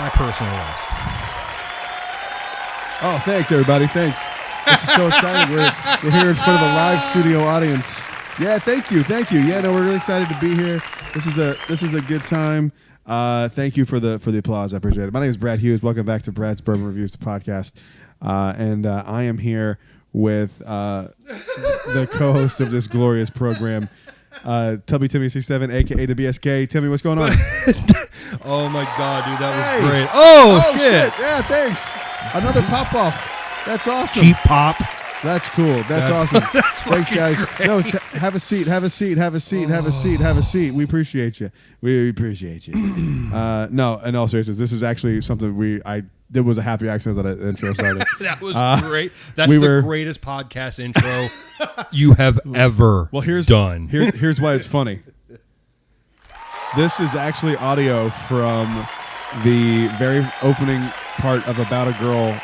my personal list. Oh, thanks, everybody. Thanks. This is so exciting. We're here in front of a live studio audience. Yeah, thank you. Yeah, no, we're really excited to be here. This is a good time. Thank you for the applause. I appreciate it. My name is Brad Hughes. Welcome back to Brad's Bourbon Reviews, the podcast. And I am here with the co-host of this glorious program, Tubby Timmy 67, aka the BSK. Timmy, what's going on? Oh my God, dude, that was great. Oh shit! Yeah, thanks. Another pop off. That's awesome. Cheap pop. That's cool. That's awesome. That's Thanks, guys. great. No, have a seat. Have a seat. Have a seat. Have a seat. Have a seat. We appreciate you. We appreciate you. No, in all seriousness, this is actually something there was a happy accident that I intro started. That was great. That's the greatest podcast intro you have ever done. Here's why it's funny. This is actually audio from the very opening part of About a Girl,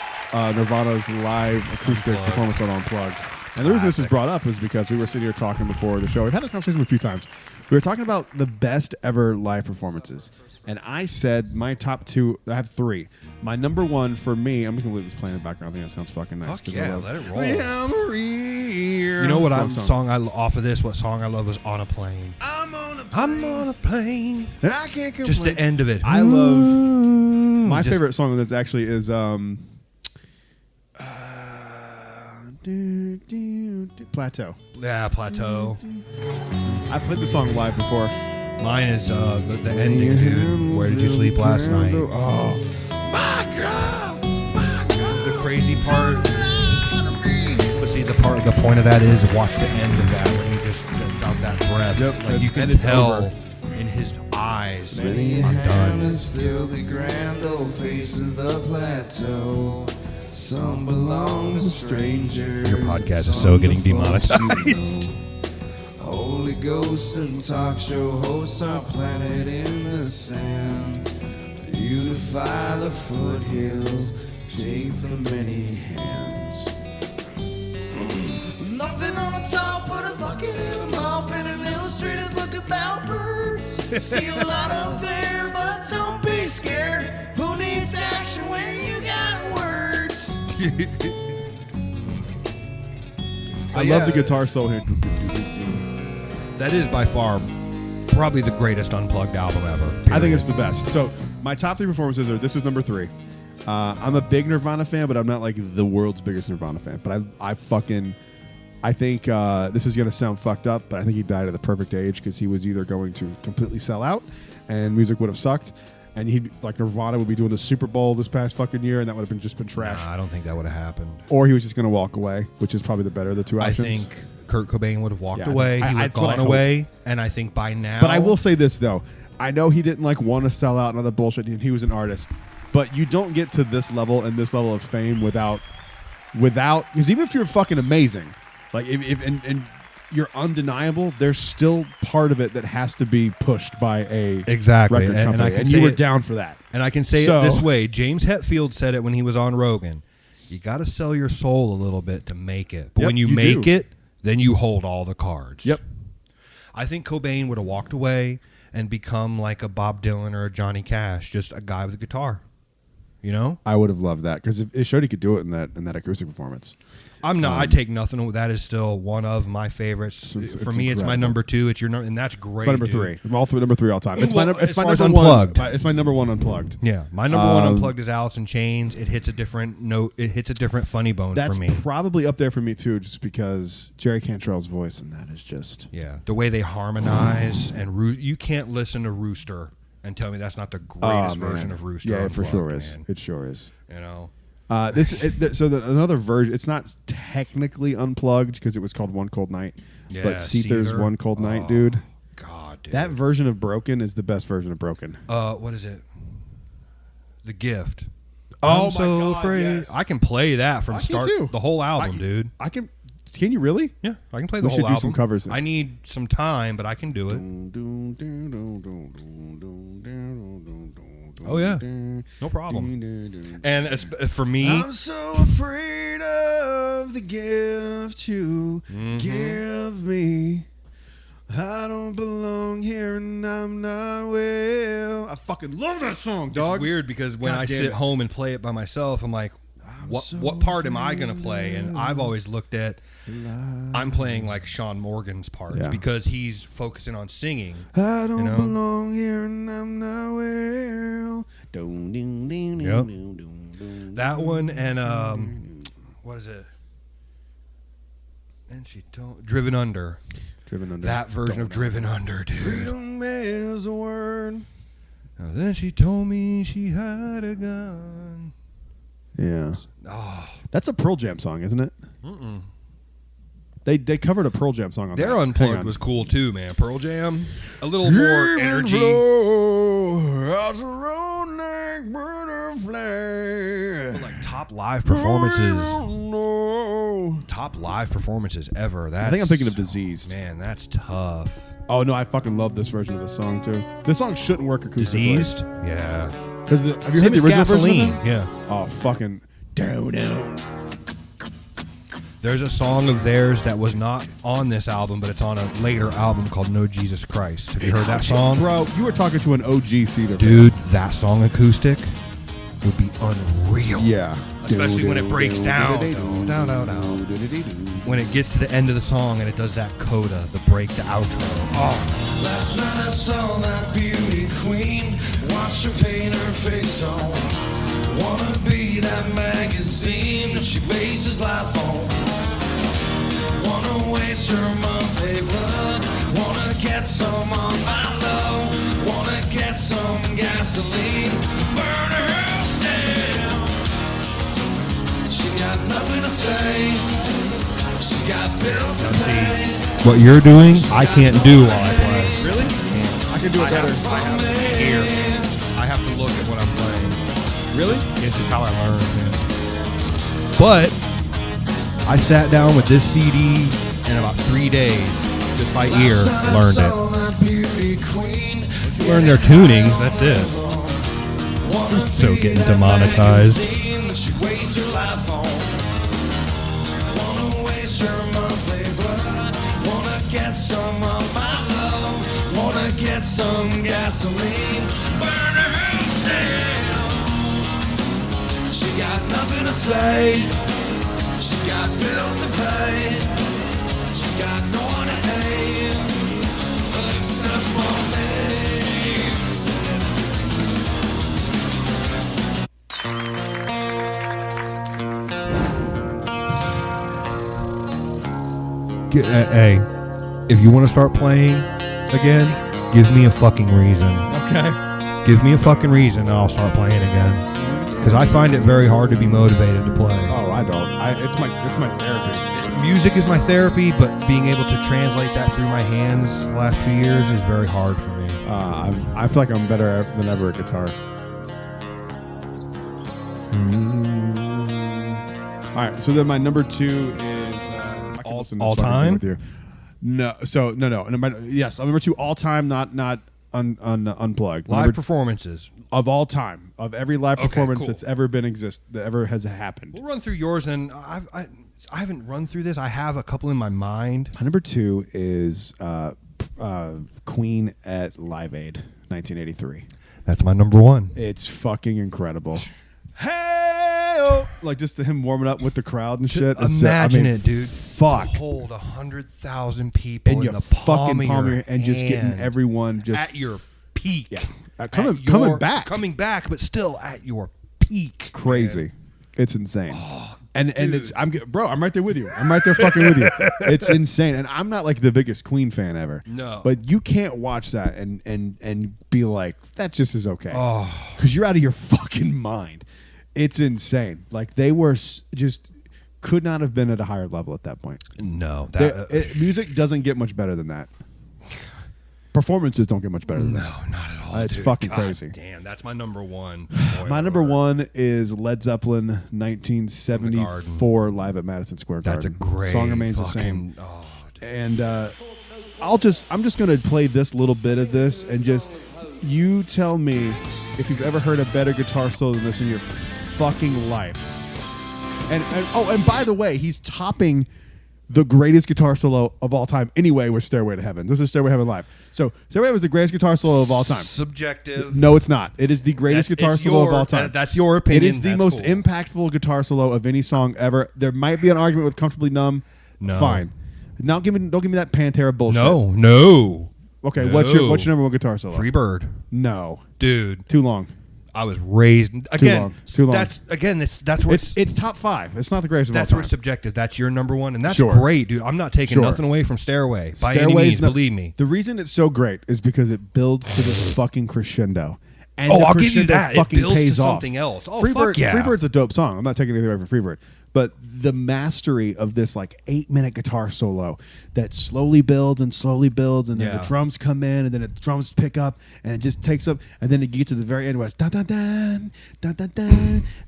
Nirvana's live acoustic performance on Unplugged. And the reason this is brought up is because we were sitting here talking before the show. We've had this conversation a few times. We were talking about the best ever live performances. And I said my top two, I have three. My number one for me, I'm just going to leave this playing in the background. I think that sounds fucking nice. Fuck yeah, let it roll. You know what off of this, what song I love was On a Plane. I'm on a plane. I can't complain. Just the end of it. I love, my favorite song that's actually is, Plateau. Yeah, Plateau. I played the song live before. Mine is the ending, dude. Where did you sleep last night? Oh, my God, my God. The crazy part. But see, the point of that is watch the end of that when he just lets out that breath. Yep, like you can tell in his eyes. Many I'm done. Still the grand old face of the plateau. Some belong to strangers. Your podcast is so getting demonetized. Holy ghosts and talk show hosts are planted in the sand. Beautify the foothills, shake the many hands. Nothing on the top but a bucket and a mop and an illustrated book about birds. See a lot up there, but don't be scared. Who needs action when you got words? I love the guitar solo here. That is by far probably the greatest Unplugged album ever. Period. I think it's the best. So my top three performances are, this is number three. I'm a big Nirvana fan, but I'm not like the world's biggest Nirvana fan. But I think this is going to sound fucked up, but I think he died at the perfect age because he was either going to completely sell out and music would have sucked. And Nirvana would be doing the Super Bowl this past fucking year, and that would have just been trash. Nah, I don't think that would have happened. Or he was just going to walk away, which is probably the better of the two options. I think Kurt Cobain would have walked away. He would have gone away, and I think by now. But I will say this though, I know he didn't want to sell out and all that bullshit. And he was an artist, but you don't get to this level and this level of fame without, because even if you're fucking amazing, like if you're undeniable, there's still part of it that has to be pushed by a record company, and you were down for that. And I can say it this way. James Hetfield said it when he was on Rogan. You got to sell your soul a little bit to make it. But when you make it, then you hold all the cards. Yep. I think Cobain would have walked away and become like a Bob Dylan or a Johnny Cash, just a guy with a guitar. You know? I would have loved that because it showed he could do it in that acoustic performance. I take nothing. That is still one of my favorites. For me, it's my number two. It's your number, and that's great. It's my number three. I'm all number three all time. It's my number Unplugged. one. It's my number one Unplugged. Yeah, my number one Unplugged is Alice in Chains. It hits a different note. It hits a different funny bone for me. That's probably up there for me too, just because Jerry Cantrell's voice, and that is just the way they harmonize and you can't listen to Rooster and tell me that's not the greatest version of Rooster. Yeah, for sure man. is. It sure is. You know. Another version. It's not technically Unplugged because it was called One Cold Night, but Seether's One Cold Night, dude. God, dude. That version of Broken is the best version of Broken. What is it? The Gift. Oh, I'm so my God, afraid. yes. I can play that from start. The whole album, dude. I can. Can you really? Yeah, I can play the whole album. We should do some covers. I need some time, but I can do it. Oh yeah, no problem. And for me, I'm so afraid of the gift you give me. I don't belong here and I'm not well. I fucking love that song, dog. It's weird because when God I damn sit it. home and play it by myself, I'm like, what part am I going to play? And I've always looked at, I'm playing like Sean Morgan's parts because he's focusing on singing. I don't belong here and I'm not well. That one and what is it? And she told Driven Under. That version of Driven Under, dude. Freedom is a word. Now, then she told me she had a gun. Yeah. Oh, that's a Pearl Jam song, isn't it? They covered a Pearl Jam song on their that. Unplugged was cool too, man. Pearl Jam, a little more energy. But like top live performances ever. I think I'm thinking of Diseased. Man, that's tough. Oh no, I fucking love this version of the song too. This song shouldn't work acoustically. Diseased, yeah. Because have you Same heard the as original Gasoline? version? Yeah. Oh fucking down. There's a song of theirs that was not on this album, but it's on a later album called No Jesus Christ. Have you heard that song? Bro, you were talking to an OG Cedar. Dude, that song acoustic would be unreal. Yeah. Especially when it breaks down. When it gets to the end of the song and it does that coda, the break, the outro. Oh. Last night I saw that beauty queen. Watched her paint her face on. Wanna be that magazine that she bases life on. Wanna waste her monthly blood. Wanna get some on my love. Wanna get some gasoline. Burn her house down. She got nothing to say. She's got bills to pay. What you're doing, I can't do while I play. Really? I can do it better. I have to hear. I have to look at what I'm playing. Really? It's just how I learn, man. But I sat down with this CD in about 3 days, just by ear, learned it. Learn their tunings, that's it. So getting demonetized. Some of my love, wanna get some gasoline, burn her house down. She got nothing to say, she's got bills to pay, she's got no one to hate, except for Hey. If you want to start playing again, give me a fucking reason. Okay. Give me a fucking reason and I'll start playing again. Because I find it very hard to be motivated to play. Oh, I don't. It's my therapy. Music is my therapy, but being able to translate that through my hands the last few years is very hard for me. I feel like I'm better than ever at guitar. All right, so then my number 2 is all time. No, yes, I'm number 2 all time, not unplugged. Live performances of all time, of every live performance cool. that's ever been that ever has happened. We'll run through yours, and I haven't run through this. I have a couple in my mind. My number 2 is Queen at Live Aid, 1983. That's my number 1. It's fucking incredible. Hey, like just him warming up with the crowd and shit. Imagine it, dude. Fuck. To hold 100,000 people in the palm of your hand and just getting everyone just at your peak. Yeah, coming back, but still at your peak. Crazy. Man. It's insane. Oh, and it's I'm right there with you. I'm right there fucking with you. It's insane. And I'm not like the biggest Queen fan ever. No. But you can't watch that and be like, that just is okay. Oh. Because you're out of your fucking mind. It's insane. Like they were just could not have been at a higher level at that point. No. Music doesn't get much better than that. Performances don't get much better than that. No, not at all. It's dude. fucking God crazy. Damn, that's my number 1. My number 1 is Led Zeppelin 1974 live at Madison Square Garden. That's a great song remains the same. And I'm just gonna play this little bit of this and just you tell me if you've ever heard a better guitar solo than this in your fucking life. And by the way, he's topping the greatest guitar solo of all time anyway was Stairway to Heaven. This is Stairway to Heaven live. So Stairway to Heaven was the greatest guitar solo of all time. Subjective. No, it's not. It is the greatest guitar solo of all time. That's your opinion. It is the most impactful guitar solo of any song ever. There might be an argument with Comfortably Numb. No. Fine. Now don't give me that Pantera bullshit. No. Okay, No. what's your number one guitar solo? Freebird. No. Dude. Too long. I was raised again. Too long. That's where it's top 5. It's not the greatest of all that's time. where it's subjective. That's your number one, and that's Sure. great, dude. I'm not taking Sure. nothing away from Stairway by any Stairway's means. not- Believe me. The reason it's so great is because it builds to this fucking crescendo. And Oh, the I'll give you crescendo that. It fucking builds to pays off. something else. Oh, Freebird, fuck yeah. Freebird's a dope song. I'm not taking anything away from Freebird. But the mastery of this like 8-minute guitar solo that slowly builds and then Yeah. the drums come in and then the drums pick up and it just takes up and then it gets to the very end where it's da da da da da da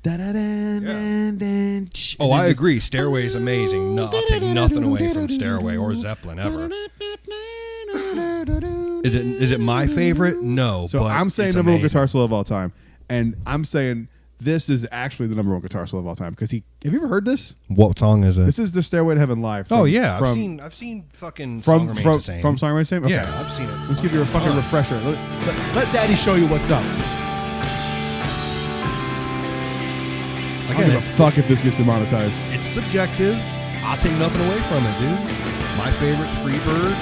da da da. Oh, I agree. Stairway is amazing. No, I'll take nothing away from Stairway or Zeppelin ever. Is it my favorite? No. So but I'm saying it's number one amazing. guitar solo of all time, and I'm saying this is actually the number one guitar solo of all time because have you ever heard this? What song is it? This is the Stairway to Heaven live. Oh yeah, I've seen fucking from Song Remains the Same. Song Remains the Same. Okay. Yeah, I've seen it. Let's give you a fucking refresher. Let Daddy show you what's up. I don't Again, give a fuck if this gets demonetized. it's subjective. I'll take nothing away from it, dude. My favorite's Freebird.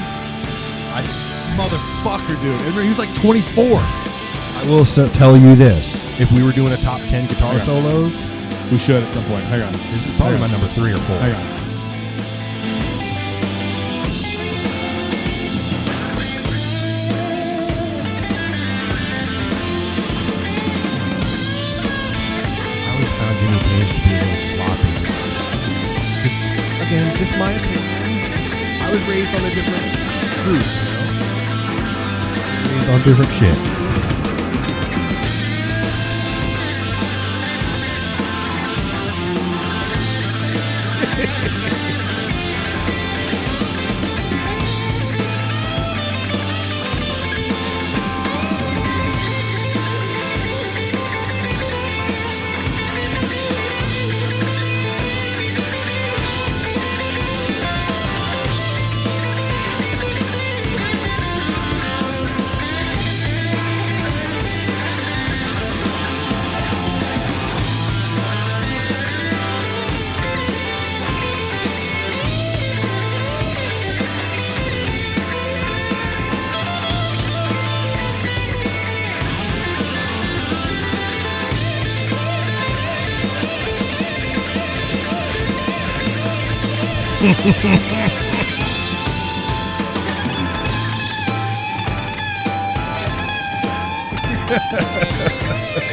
Motherfucker, dude. He was like 24. I will tell you this: if we were doing a top 10 guitar Hang on. solos, We should at some point. Hang on. this is probably Hang my on. number 3 or 4. Hang on. I always found Jimmy Page to be a little sloppy. 'Cause, again, just my opinion. I was raised on a different group, Raised on different shit.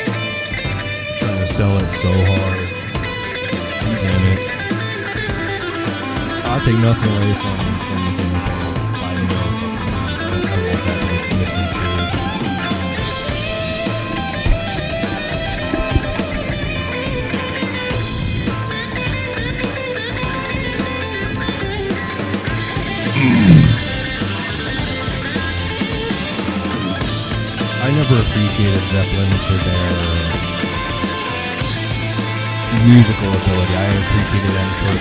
Trying to sell it so hard. He's in it. I'll take nothing away from Jimmy Page. I love that listening to. I never appreciated Zeppelin for their musical ability. I appreciated them for.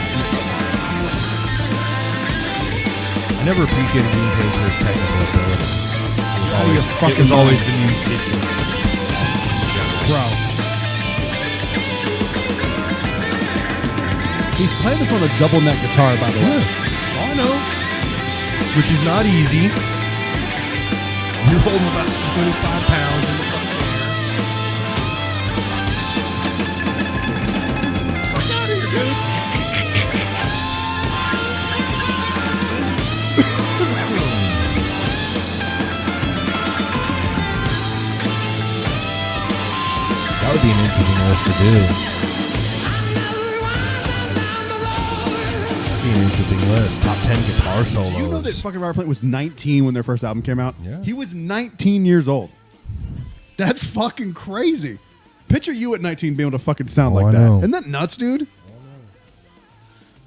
I never appreciated Jimmy Page for his technical ability. It was always the musician. Bro. He's playing this on a double neck guitar, by the way. Oh, I know. Which is not easy. You're holding about 25 pounds in the fucking air. Fuck out of here, dude. That would be an interesting list to do. That'd be an interesting list. Top 10 guitar solos. You know that fucking Robert Plant was 19 when their first album came out? Yeah. He was 19 years old. That's fucking crazy. Picture you at 19 being able to fucking sound Oh, like I that. know. Isn't that nuts, dude?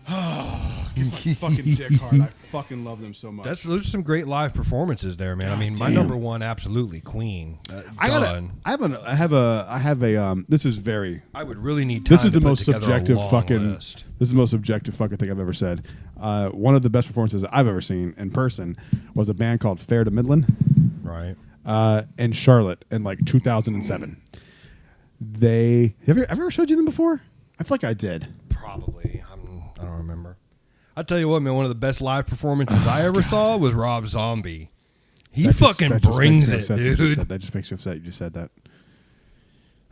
Oh, kiss my fucking dick hard. I fucking love them so much. Those are some great live performances there, man. I mean, my number one, absolutely Queen. I have a. This is very. I would really need time. This is to the put most together a subjective long fucking. list. This is the most subjective fucking thing I've ever said. One of the best performances I've ever seen in person was a band called Fair to Midland, right? In Charlotte in like 2007. They have I ever showed you them before? I feel like I did. Probably. I don't remember. I'll tell you what, man. One of the best live performances I ever saw was Rob Zombie. He fucking brings it, dude. That just makes me upset. You just said that.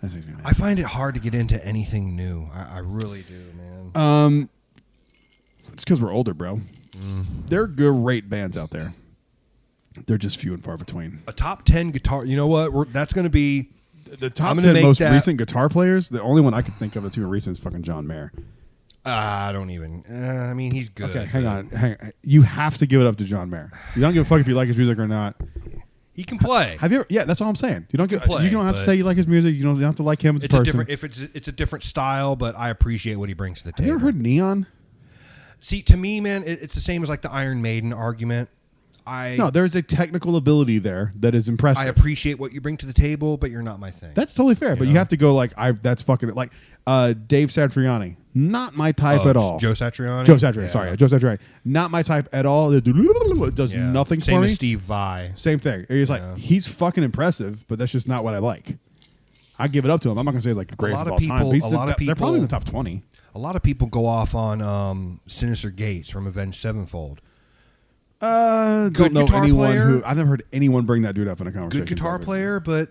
That makes me mad. I find it hard to get into anything new. I really do, man. It's because we're older, bro. There are great bands out there. They're just few and far between. A top 10 guitar. You know what? That's going to be the top 10 most recent guitar players. The only one I can think of that's even recent is fucking John Mayer. I don't even. I mean, he's good. Okay, hang on. You have to give it up to John Mayer. You don't give a fuck if you like his music or not. He can play. Have you ever? Yeah, that's all I'm saying. You don't play, you don't have to say you like his music. You don't have to like him as a person. It's a different style, but I appreciate what he brings to the table. Have you ever heard Neon? See, to me, man, it's the same as like the Iron Maiden argument. No, there's a technical ability there that is impressive. I appreciate what you bring to the table, but you're not my thing. That's totally fair, but you have to go like that's fucking like Dave Satriani, not my type at all. Joe Satriani. Sorry, Joe Satriani, not my type at all. It does nothing for me. Same as Steve Vai. Same thing. He's like he's fucking impressive, but that's just not what I like. I give it up to him. I'm not gonna say he's like the greatest of all time. They're probably in the top 20. A lot of people go off on Sinister Gates from Avenged Sevenfold. Good guitar player. I've never heard anyone bring that dude up in a conversation. Good guitar player, but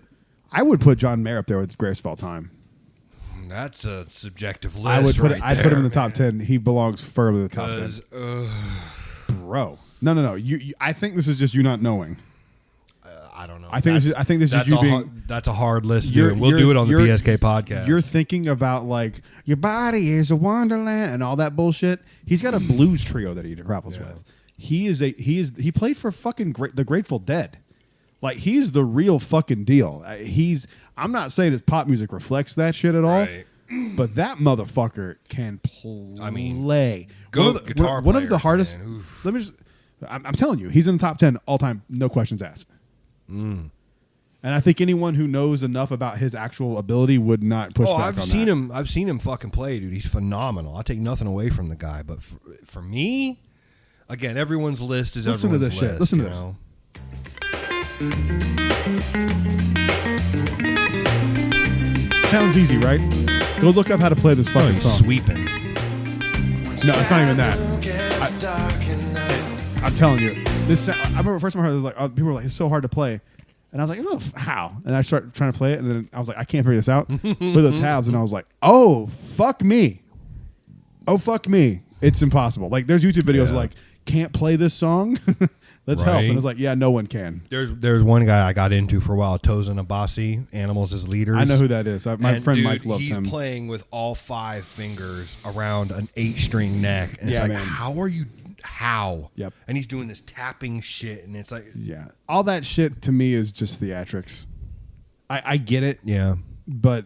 I would put John Mayer up there with the greatest of all time. That's a subjective list. I'd put him in the top 10. He belongs firmly in the top 10. Bro, no. I think this is just you not knowing. I don't know. I think this is you being. That's a hard list, dude. We'll do it on the BSK podcast. You're thinking about like your body is a wonderland and all that bullshit. He's got a blues trio that he travels with. He played for fucking the Grateful Dead. Like he's the real fucking deal. I'm not saying his pop music reflects that shit at all, but that motherfucker can play. I mean, guitar. One of the hardest. Let me just. I'm telling you, he's in the top 10 all time, no questions asked. And I think anyone who knows enough about his actual ability would not push back on that. I've seen him fucking play, dude. He's phenomenal. I take nothing away from the guy, but for me, again, everyone's list is everyone's list. Shit. Listen to this. Sounds easy, right? Go look up how to play this fucking song. Sweeping. No, it's not even that. I'm telling you. I remember the first time I heard it, people were like, it's so hard to play. And I was like, oh, how? And I started trying to play it, and then I was like, I can't figure this out. Put the tabs, and I was like, oh, fuck me. It's impossible. Like, there's YouTube videos like, can't play this song? Let's help. And it's like, yeah, no one can. There's one guy I got into for a while, Tosin Abasi, Animals as Leaders. I know who that is. My friend Mike loves him. He's playing with all 5 fingers around an 8-string neck. And it's like, man. How? Yep. And he's doing this tapping shit, and it's like... Yeah. All that shit, to me, is just theatrics. I get it. Yeah. But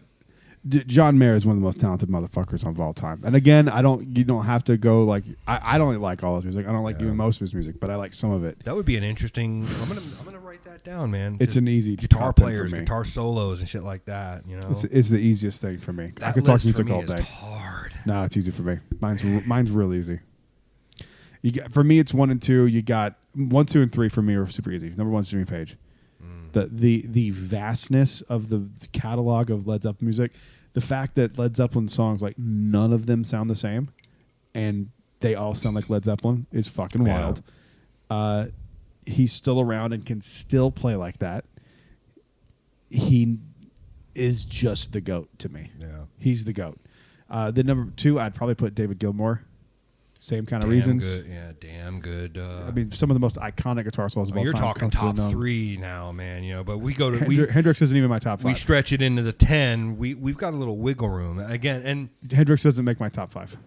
John Mayer is one of the most talented motherfuckers of all time. And again, you don't have to go like... I don't like all his music. I don't like even most of his music, but I like some of it. That would be an interesting... I'm gonna write that down, man. It's an easy guitar players, guitar solos, and shit like that. You know, it's the easiest thing for me. That I could talk music all day. Is hard. No, it's easy for me. Mine's real easy. For me, it's 1 and 2. You got 1, 2, and 3 for me are super easy. Number 1 is Jimmy Page. The vastness of the catalog of Led Zeppelin music, the fact that Led Zeppelin songs, like none of them sound the same, and they all sound like Led Zeppelin is fucking wild. He's still around and can still play like that. He is just the GOAT to me. Yeah, he's the GOAT. Then number 2, I'd probably put David Gilmour. Same kind of reasons. Good. Yeah, damn good. I mean, some of the most iconic guitar solos of all time. You're talking top 3 now, man. You know, but we go to Hendrix isn't even my top 5. We stretch it into the 10. We've got a little wiggle room again, and Hendrix doesn't make my top 5.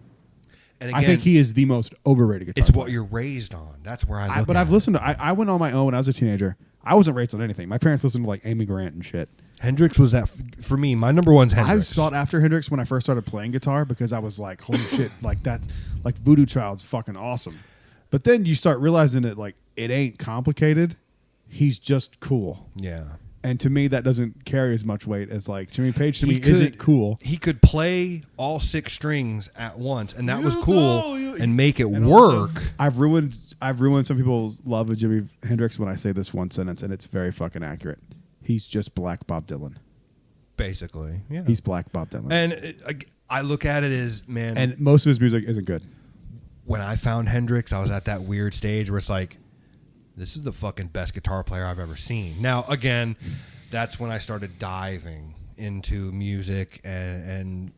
And again, I think he is the most overrated guitar. It's what you're raised on. That's where I look. But I've listened to. I went on my own when I was a teenager. I wasn't raised on anything. My parents listened to like Amy Grant and shit. Hendrix was that for me. My number one's Hendrix. I sought after Hendrix when I first started playing guitar because I was like, holy shit, like that, like Voodoo Child's fucking awesome. But then you start realizing that like it ain't complicated. He's just cool. Yeah. And to me, that doesn't carry as much weight as like Jimmy Page to me isn't cool. He could play all 6 strings at once, and that was cool, and make it work. Also, I've ruined some people's love of Jimi Hendrix when I say this one sentence, and it's very fucking accurate. He's just Black Bob Dylan. Basically, yeah. He's Black Bob Dylan. And I look at it as, man. And most of his music isn't good. When I found Hendrix, I was at that weird stage where it's like, this is the fucking best guitar player I've ever seen. Now, again, that's when I started diving into music and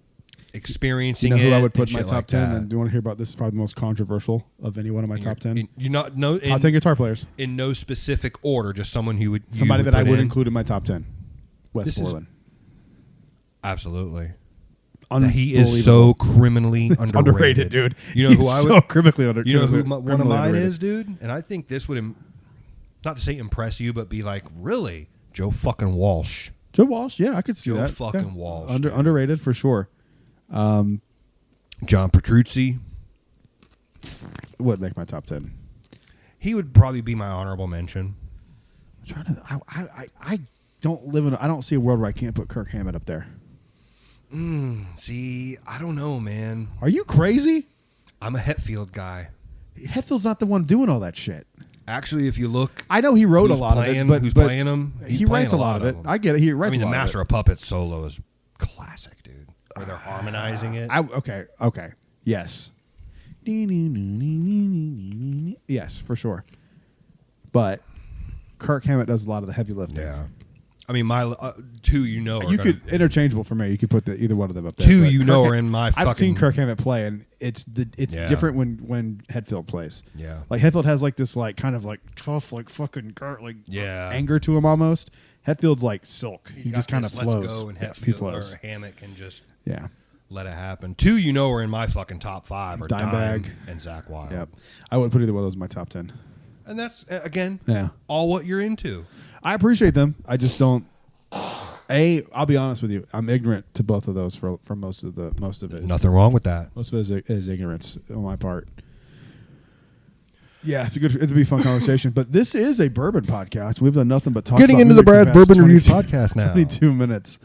experiencing it. You know who I would put in my shit top like 10? that. And do you want to hear about this? Is probably the most controversial of any one of my top 10. Top 10 guitar players. In no specific order, just someone who would somebody that I would in. include in my top 10. Wes Borland. Absolutely. He is so criminally underrated, dude. You know who I would so criminally underrated. You know who one of mine is, dude? And I think this would not to say impress you, but be like, really? Joe fucking Walsh. Joe Walsh, yeah, I could see that. Joe fucking Walsh. Underrated for sure. John Petrucci would make my top 10. He would probably be my honorable mention. I'm trying to. I don't live in. I don't see a world where I can't put Kirk Hammett up there. See, I don't know, man. Are you crazy? I'm a Hetfield guy. Hetfield's not the one doing all that shit. Actually, if you look, I know he wrote a lot of it, but who's playing him? He writes a lot of it. I get it. He writes. I mean, a lot the Master of Puppets solo is classic, dude. Where they're harmonizing it. Okay. Yes. Yes, for sure. But Kirk Hammett does a lot of the heavy lifting. Yeah. I mean, my two, could interchangeable for me. You could put either one of them up there. Two, are in my. I've seen Kirk Hammett play, and it's different when Hetfield plays. Yeah, like Hetfield has like this like kind of like tough like fucking anger to him almost. Hetfield's like silk. He just kind of flows. Let's go, and Hetfield or Hammett can just let it happen. Two, are in my fucking top 5 are Dimebag and Zakk Wylde. Yep, I wouldn't put either one of those in my top 10. And that's again, all what you're into. I appreciate them. I just don't. I'll be honest with you. I'm ignorant to both of those for most of it. Nothing wrong with that. Most of it is ignorance on my part. Yeah, it's a be fun conversation. But this is a bourbon podcast. We've done nothing but talk. Getting about into the Brad's Bourbon 20, Reviews podcast now. 22 minutes.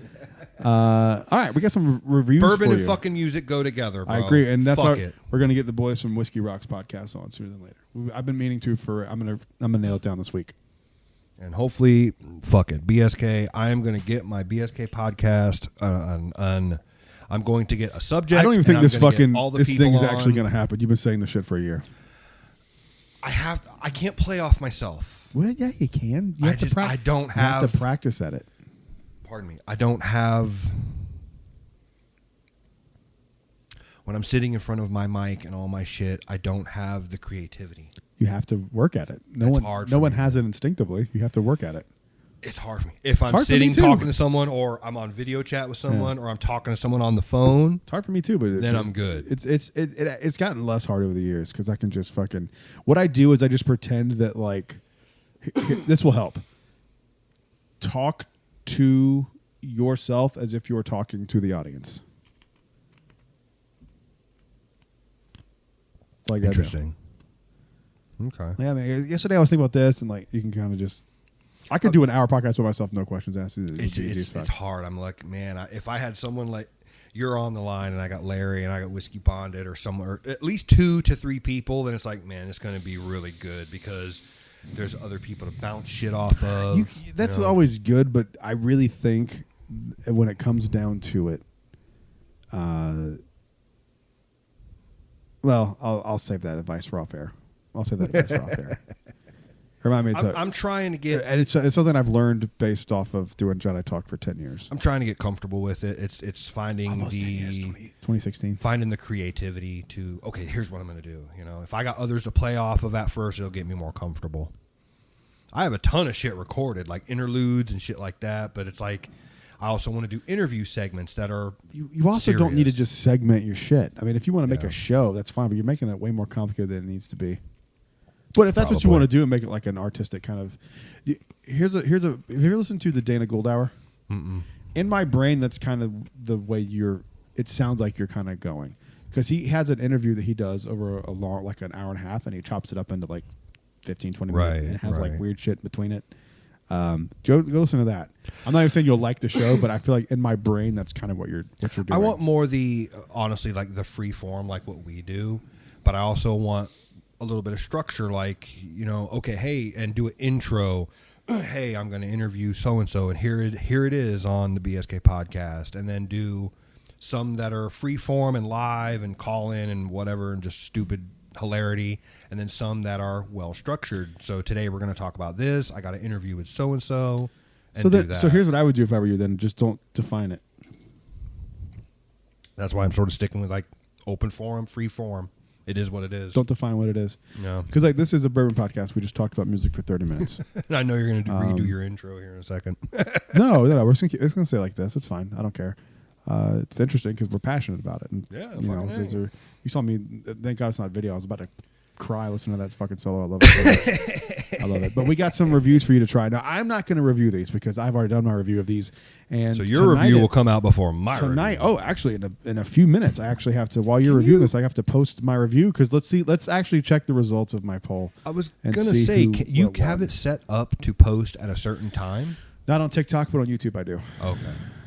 All right, we got some reviews. Bourbon for and you. fucking music go together, bro. I agree, and that's why we're gonna get the boys from Whiskey Rocks podcast on sooner than later. I've been meaning to I'm gonna nail it down this week. And hopefully, fuck it, BSK. I am going to get my BSK podcast. I'm going to get a subject. I don't even think this thing's on. actually going to happen. You've been saying this shit for a year. I can't play off myself. Well, yeah, you can. You have to practice at it. Pardon me. I don't have. When I'm sitting in front of my mic and all my shit, I don't have the creativity. You have to work at it. No one has it instinctively. You have to work at it. It's hard for me. If I'm sitting talking to someone, or I'm on video chat with someone, or I'm talking to someone on the phone, it's hard for me too. But then I'm good. It's gotten less hard over the years because I can just fucking. What I do is I just pretend that like this will help. Talk to yourself as if you're talking to the audience. It's like interesting. Okay. Yeah, I mean, yesterday I was thinking about this, and like you can kind of just. I could do an hour podcast with myself, no questions asked. It's hard. I'm like, man, if I had someone like you're on the line, and I got Larry, and I got Whiskey Bonded, or somewhere, at least 2 to 3 people, then it's like, man, it's going to be really good because there's other people to bounce shit off of. That's always good, but I really think when it comes down to it, well, I'll save that advice for off air. Remind me. I'm trying to get, and it's something I've learned based off of doing Jedi Talk for 10 years. I'm trying to get comfortable with it. It's finding almost 10 years, 2016. Finding the creativity to here's what I'm going to do. If I got others to play off of at first, it'll get me more comfortable. I have a ton of shit recorded, like interludes and shit like that, but it's like I also want to do interview segments that are you also serious. Don't need to just segment your shit. I mean, if you want to make a show, that's fine, but you're making it way more complicated than it needs to be. But if that's what you want to do and make it like an artistic kind of, if you're listening to the Dana Gould Hour, In my brain, that's kind of the way it sounds like you're kind of going. Because he has an interview that he does over a long, like an hour and a half, and he chops it up into like 15, 20 minutes. And it has like weird shit between it. Go listen to that. I'm not even saying you'll like the show, but I feel like in my brain, that's kind of what you're doing. I want more honestly, like the free form, like what we do, but I also want a little bit of structure, like, okay, hey, and do an intro. Hey, I'm going to interview so-and-so, and here it is on the BSK podcast, and then do some that are free form and live and call in and whatever and just stupid hilarity, and then some that are well structured. So today we're going to talk about this. I got an interview with so-and-so. So here's what I would do if I were you then. Just don't define it. That's why I'm sort of sticking with like open forum, free form. It is what it is. Don't define what it is. No. Because like this is a bourbon podcast. We just talked about music for 30 minutes. And I know you're going to redo your intro here in a second. No. It's going to stay like this. It's fine. I don't care. It's interesting because we're passionate about it. And, yeah, you saw me. Thank God it's not video. I was about to cry listening to that fucking solo. I love it. I love it. But we got some reviews for you to try. Now I'm not going to review these because I've already done my review of these. And so your review will come out before my tonight. review. Oh, actually, in a few minutes, I actually have to. While you're reviewing this, I have to post my review because let's actually check the results of my poll. I was going to say, you have it set up to post at a certain time? Not on TikTok, but on YouTube, I do. Okay.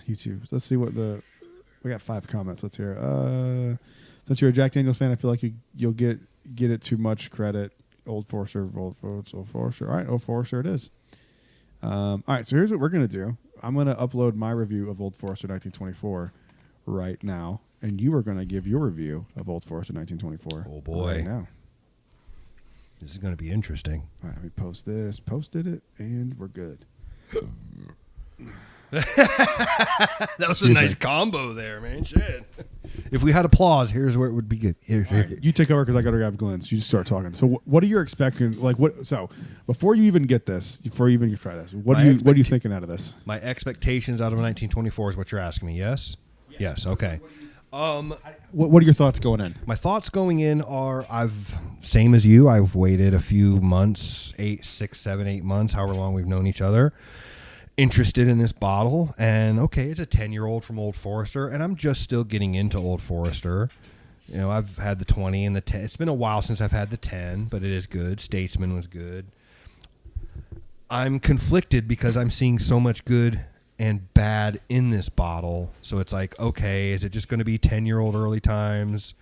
YouTube. So let's see what we got 5 comments. Let's hear. Since you're a Jack Daniels fan, I feel like you'll get it too much credit. Old Forester. All right, Old Forester it is. All right, so here's what we're gonna do. I'm gonna upload my review of Old Forester 1924 right now, and you are gonna give your review of Old Forester 1924. Oh boy! Right now. This is gonna be interesting. All right, let me post this. Posted it, and we're good. That was a nice combo there, man. Shit. If we had applause, here's where it would be good. Here. Right, you take over because I got to grab Glenn's. You just start talking. So, what are you expecting? Like, what? So, before you even get this, before you even try this, what are you thinking out of this? My expectations out of 1924 is what you're asking me. Yes. Yes. Okay. What are your thoughts going in? My thoughts going in are same as you. I've waited a few months, 8, 6, 7, 8 months, however long we've known each other. Interested in this bottle, and okay, it's a 10-year-old from Old Forester, and I'm just still getting into Old Forester. I've had the 20 and the 10. It's been a while since I've had the 10, but it is good. Statesman was good. I'm conflicted because I'm seeing so much good and bad in this bottle. So it's like, okay, is it just going to be 10-year-old early times?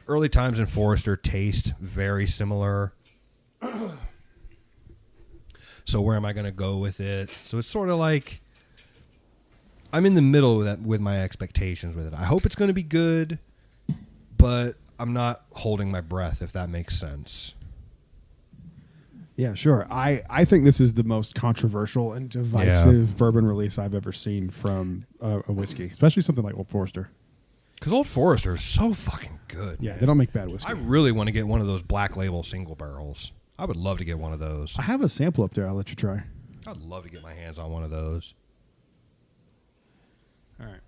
Early times and Forester taste very similar. So where am I going to go with it? So it's sort of like I'm in the middle with my expectations with it. I hope it's going to be good, but I'm not holding my breath, if that makes sense. Yeah, sure. I think this is the most controversial and divisive bourbon release I've ever seen from a whiskey, especially something like Old Forester. Because Old Forester is so fucking good. Yeah, they don't make bad whiskey. I really want to get one of those Black Label single barrels. I would love to get one of those. I have a sample up there. I'll let you try. I'd love to get my hands on one of those. All right.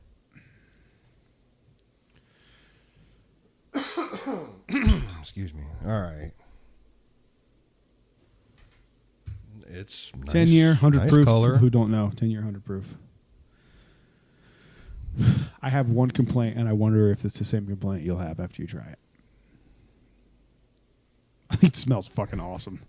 Excuse me. All right. It's nice, 10-year, 100 nice proof. color. Who don't know? 10-year, 100 proof. I have one complaint, and I wonder if it's the same complaint you'll have after you try it. I think it smells fucking awesome.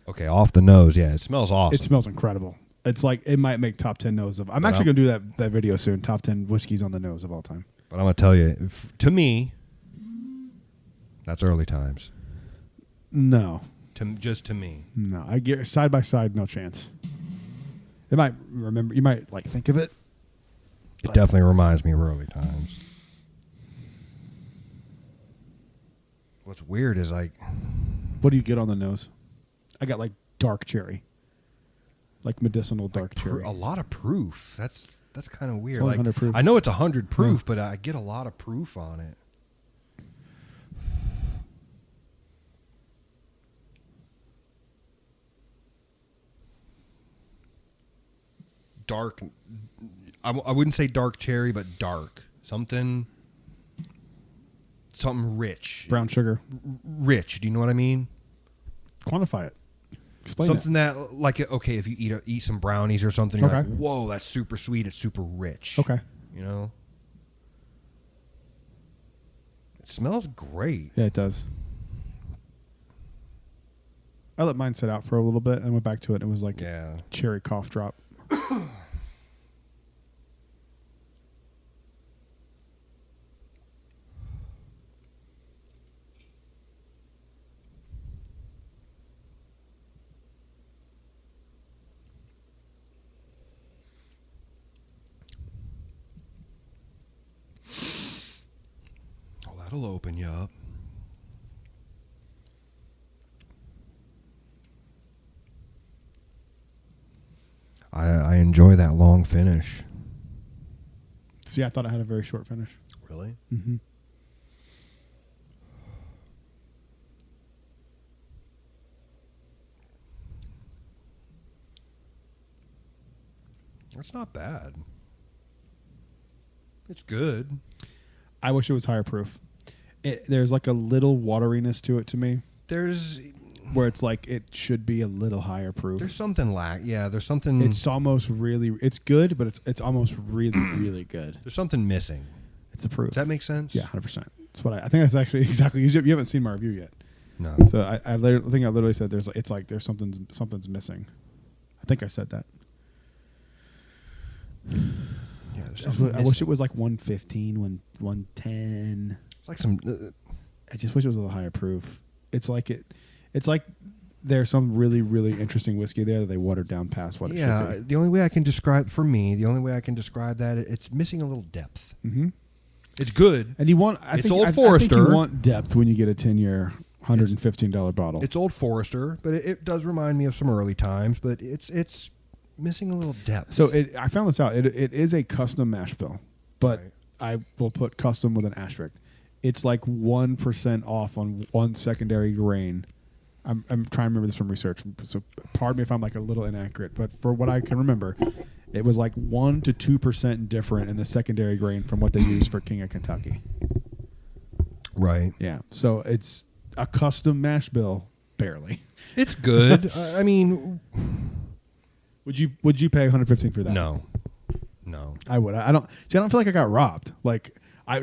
Okay, off the nose. Yeah, it smells awesome. It smells incredible. It's like it might make top 10 nose of. I'm actually going to do that video soon. Top 10 whiskeys on the nose of all time. But I'm going to tell you, to me, that's early times. No. Just to me. No. I get side by side, no chance. It might remember. You might like think of it. It definitely reminds me of early times. What's weird is like, what do you get on the nose? I got like dark cherry, like medicinal dark cherry. A lot of proof. That's kind of weird. It's only 100 proof. I know it's 100 proof, but I get a lot of proof on it. Dark. I wouldn't say dark cherry, but dark. Something rich. Brown sugar. Rich. Do you know what I mean? Quantify it. Explain something that, like, okay, if you eat some brownies or something, you're Okay. like, whoa, that's super sweet. It's super rich. Okay. You know? It smells great. Yeah, it does. I let mine sit out for a little bit and went back to it. It was like Yeah. cherry cough drop. Oh, that'll open you up. I enjoy that long finish. See, I thought I had a very short finish. Really? Mm-hmm. That's not bad. It's good. I wish it was higher proof. There's like a little wateriness to it to me, There's where it's like it should be a little higher proof. there's something there's something It's almost really. It's good, but it's almost really really good. there's something missing. It's the proof. Does that make sense? Yeah, 100%. That's what I think. That's actually exactly. You haven't seen my review yet, No. so I think I literally said there's something's missing. I think I said that. Yeah, there's something I wish missing. it was like 115, 110. It's like some I just wish it was a little higher proof. It's like there's some really really interesting whiskey there that they watered down past what it should be. the only way I can describe that, it's missing a little depth. Mm-hmm. It's good. And you want It's think, Old I think Forester. you want depth when you get a 10-year $115 bottle. It's Old Forester, but it does remind me of some early times, but it's missing a little depth. So I found this out. It is a custom mash bill, but Right. I will put custom with an asterisk. It's like 1% off on one secondary grain. I'm trying to remember this from research, so pardon me if I'm like a little inaccurate, but for what I can remember, it was like 1 to 2% different in the secondary grain from what they used for King of Kentucky. Right. Yeah, so it's a custom mash bill, barely. It's good. I mean, Would you pay $115 for that? no. I would. I don't feel like I got robbed. Like,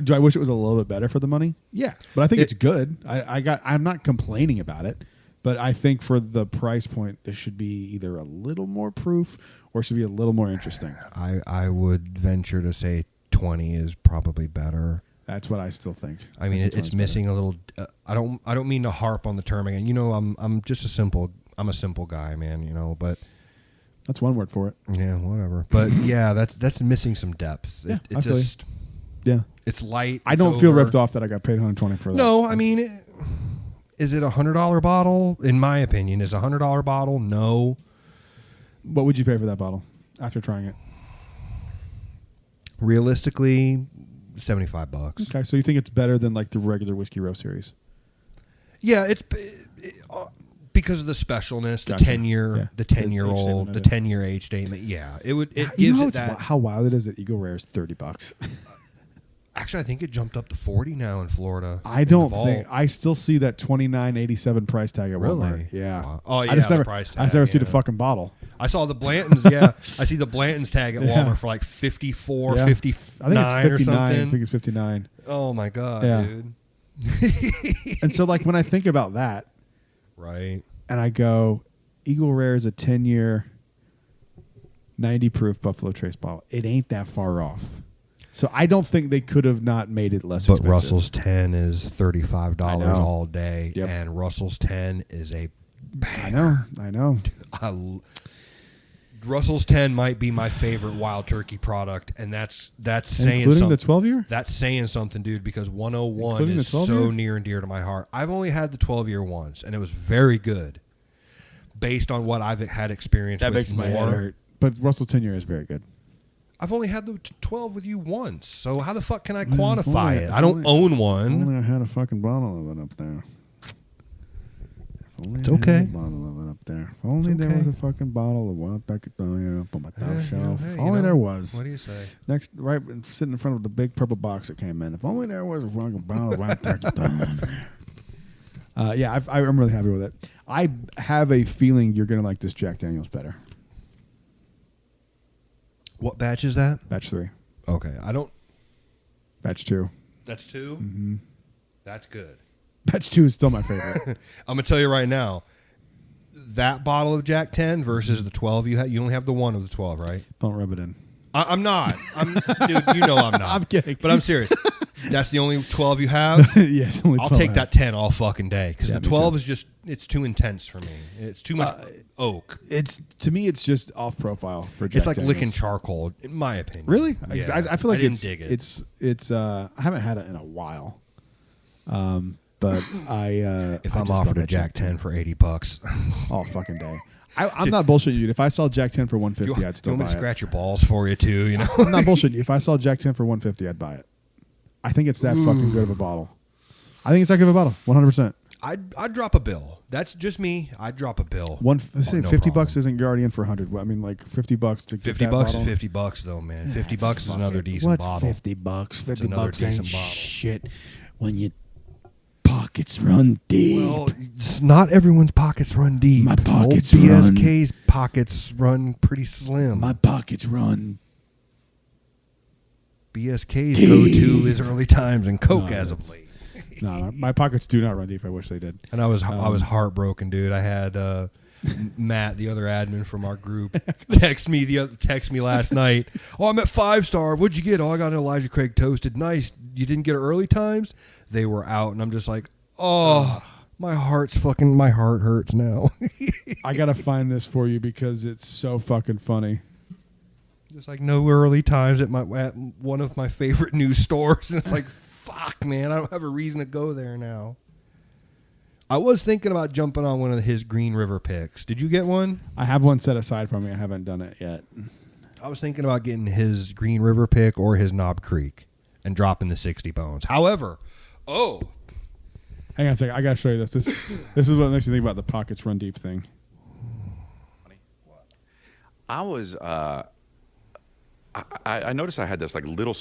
do I wish it was a little bit better for the money? Yeah, but I think it's good. I'm not complaining about it, but I think for the price point, there should be either a little more proof or it should be a little more interesting. I would venture to say 20 is probably better. That's what I still think. I mean, think it's 20's missing a little. I don't mean to harp on the term again. You know, I'm just a simple guy, man. You know, but That's one word for it. yeah, whatever. But yeah, that's missing some depth. Yeah, It I feel you. just Yeah, it's light. I it's don't feel over. ripped off that I got paid $120 for that. No, I mean, is it $100 bottle? In my opinion, is $100 bottle? No. What would you pay for that bottle after trying it? Realistically, $75. Okay, so you think it's better than like the regular Whiskey Row series? Yeah, it's because of the specialness, the Gotcha. 10-year, Yeah. the Age 10-year-old, statement the of it. 10-year age statement. Yeah, it would. It You gives know it that. how wild it is that Eagle Rare is $30. Actually, I think it jumped up to 40 now in Florida. I in the don't vault. think I still see that $29.87 price tag at Really? Walmart. Yeah. Wow. Oh, I just yeah, the never, price I just tag, never see the yeah. fucking bottle. I saw the Blantons. Yeah, I see the Blantons tag at Yeah. Walmart for like 54, Yeah. 59 I think it's 59. or something. I think it's 59. Oh my god, Yeah. dude! And so, like, when I think about that, Right. and I go, Eagle Rare is a 10-year, 90 proof Buffalo Trace bottle. It ain't that far off. So I don't think they could have not made it less But expensive. Russell's 10 is $35 I know. all day, Yep. and Russell's 10 is a I know. Russell's 10 might be my favorite wild turkey product, and that's saying Including something. the 12-year? That's saying something, dude, because 101 Including is the 12 so year? near and dear to my heart. I've only had the 12-year once, and it was very good based on what I've had experience That with makes my more. head hurt. But Russell's 10-year is very good. I've only had the 12 with you once, so how the fuck can I if quantify only- it? if I don't only- own one. Only I had a fucking bottle of it up there. If only It's I had okay. a bottle of it up there. If only It's there okay. was a fucking bottle of Wild Turkey up on my top You know, shelf. hey, If you only know, there was. What do you say? Next, right, sitting in front of the big purple box that came in. If only there was a fucking bottle of Wild Turkey. Yeah, I'm really happy with it. I have a feeling you're gonna like this Jack Daniels better. What batch is that? Batch 3. Okay, I don't. Batch 2. That's 2. Mm-hmm. That's good. Batch 2 is still my favorite. I'm gonna tell you right now. That bottle of Jack 10 versus the 12 you had. You only have the one of the 12, right? Don't rub it in. I'm not. Dude, you know I'm not. I'm kidding. But I'm serious. That's the only 12 you have? Yes, only 12. I'll take that 10 all fucking day because Yeah, the me 12 too. is just, it's too intense for me. It's too much oak. To me, it's just off profile for Jack It's like Daniels. licking charcoal, in my opinion. Really? Yeah. I feel like didn't dig it. It's I haven't had it in a while. But I If I I'm just offered love a that Jack 10 for $80, all fucking day. I'm not bullshitting you. If I saw Jack 10 for $150, I'd still you want me buy to it. scratch your balls for you too, you know? I'm not bullshitting you. If I saw Jack 10 for $150, I'd buy it. I think it's that fucking good of a bottle. I think it's that good of a bottle, 100%. I'd drop a bill. That's just me. I'd drop a bill. Let's say no 50 problem. bucks isn't you're already in for 100. I mean, like 50 bucks to get 50 that bucks bottle. is 50 bucks though, man. 50 bucks is another decent What's bottle. 50 bucks? 50 another bucks ain't decent bottle. shit when your pockets run deep. Well, not everyone's pockets run deep. My pockets Old run- BSK's pockets run pretty slim. My pockets run. BSK's Deep. go-to is early times and Coke No, as of that's- late. No, my pockets do not run deep. I wish they did. And I was heartbroken, dude. I had Matt, the other admin from our group, text me last night. Oh, I'm at 5-star. What'd you get? Oh, I got an Elijah Craig toasted. Nice. You didn't get early times? They were out, and I'm just like, oh, my heart hurts now. I gotta find this for you because it's so fucking funny. Just like no early times at one of my favorite news stores, and it's like, fuck, man, I don't have a reason to go there now. I was thinking about jumping on one of his Green River picks. Did you get one? I have one set aside for me. I haven't done it yet. I was thinking about getting his Green River pick or his Knob Creek and dropping the 60 bones. However, hang on a second. I gotta show you this. This is what makes me think about the pockets run deep thing. I was I noticed I had this like little